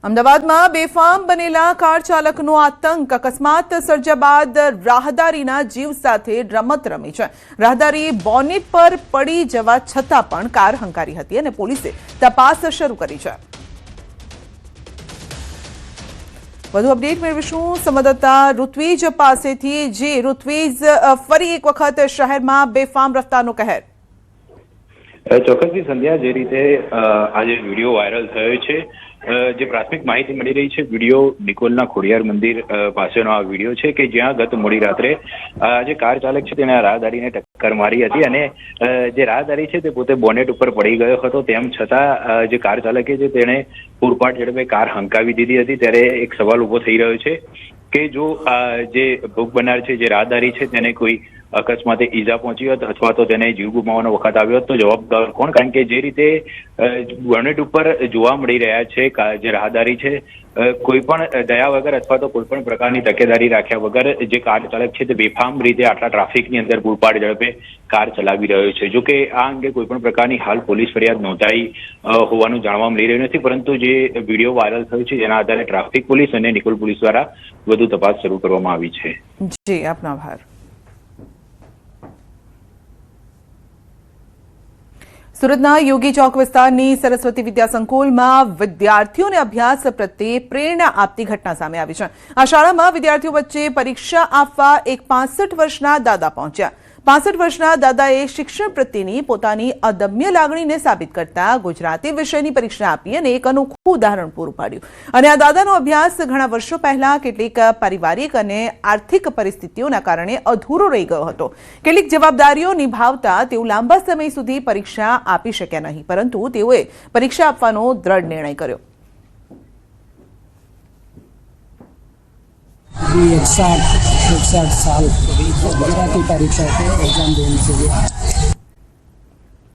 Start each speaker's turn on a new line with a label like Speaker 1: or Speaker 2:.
Speaker 1: અમદાવાદમાં બેફામ બનેલા કાર ચાલકનો આતંક અકસ્માત સર્જ્યા બાદ રાહદારીના જીવ સાથે રમત રમી છે। રાહદારી બોનેટ પર પડી જવા છતાં પણ કાર હંકારી હતી અને પોલીસે તપાસ શરૂ કરી છે। વધુ અપડેટ મેળવીશું સંવાદદાતા ઋત્વિજ પાસેથી। જે ઋત્વિજ, ફરી એક વખત શહેરમાં બેફામ રફતારનો કહેર।
Speaker 2: ચોક્કસથી સંધ્યા, જે રીતે આજે વિડીયો વાયરલ થયો છે, જે પ્રાથમિક માહિતી મળી રહી છે, વિડીયો નિકોલના ખોડિયાર મંદિર પાસેનો આ વિડીયો છે કે જ્યાં ગત મોડી રાત્રે જે કાર ચાલક છે તેને રાહદારીને ટક્કર મારી હતી અને જે રાહદારી છે તે પોતે બોનેટ ઉપર પડી ગયો હતો। તેમ છતાં જે કાર ચાલકે છે તેણે પૂરપાટ ઝડપે કાર હંકાવી દીધી હતી। ત્યારે એક સવાલ ઉભો થઈ રહ્યો છે કે જો જે ભોગ બનનાર છે, જે રાહદારી છે, તેને કોઈ અકસ્માતે ઈજા પહોંચી હોત અથવા તો તેને જીવ ગુમાવવાનો વખત આવ્યો હોત તો જવાબદાર કોણ? કારણ કે જે રીતે બોનેટ ઉપર જોવા મળી રહ્યા છે જે રાહદારી છે, કોઈ પણ દયા વગર અથવા તો કોઈ પણ પ્રકારની તકેદારી રાખ્યા વગર જે કાર ચાલક છે તે બેફામ રીતે આટલા ટ્રાફિકની અંદર પૂરપાટ ઝડપે કાર ચલાવી રહ્યો છે। જો કે આ અંગે કોઈ પણ પ્રકારની હાલ પોલીસ ફરિયાદ નોંધાઈ હોવાનું જાણવા મળી રહ્યું નથી, પરંતુ જે વિડીયો વાયરલ થયો છે જેના આધારે ટ્રાફિક પોલીસ અને નિકોલ પોલીસ દ્વારા વધુ તપાસ શરૂ કરવામાં આવી છે।
Speaker 1: જી, આપનો આભાર। સુરતના યોગી ચોક વિસ્તારની સરસ્વતી વિદ્યા સંકુલમાં વિદ્યાર્થીઓને અભ્યાસ પ્રત્યે પ્રેરણા આપતી ઘટના સામે આવી છે। આ શાળામાં વિદ્યાર્થીઓ વચ્ચે પરીક્ષા આપવા એક 65 વર્ષના દાદા પહોંચ્યા। 65 વર્ષના દાદાએ શિક્ષણ પ્રત્યેની પોતાની અદમ્ય લાગણીને સાબિત કરતા ગુજરાતી વિષયની પરીક્ષા આપી અને એક અનોખું ઉદાહરણ પૂરું પાડ્યું। અને આ દાદાનો અભ્યાસ ઘણા વર્ષો પહેલા કેટલીક પારિવારિક અને આર્થિક પરિસ્થિતિઓના કારણે અધૂરો રહી ગયો હતો। કેટલીક જવાબદારીઓ નિભાવતા તેઓ લાંબા સમય સુધી પરીક્ષા આપી શક્યા નહીં, પરંતુ તેઓએ પરીક્ષા આપવાનો દ્રઢ નિર્ણય કર્યો।
Speaker 3: 61 साल गुजराती परीक्षा के एग्जाम देने के लिए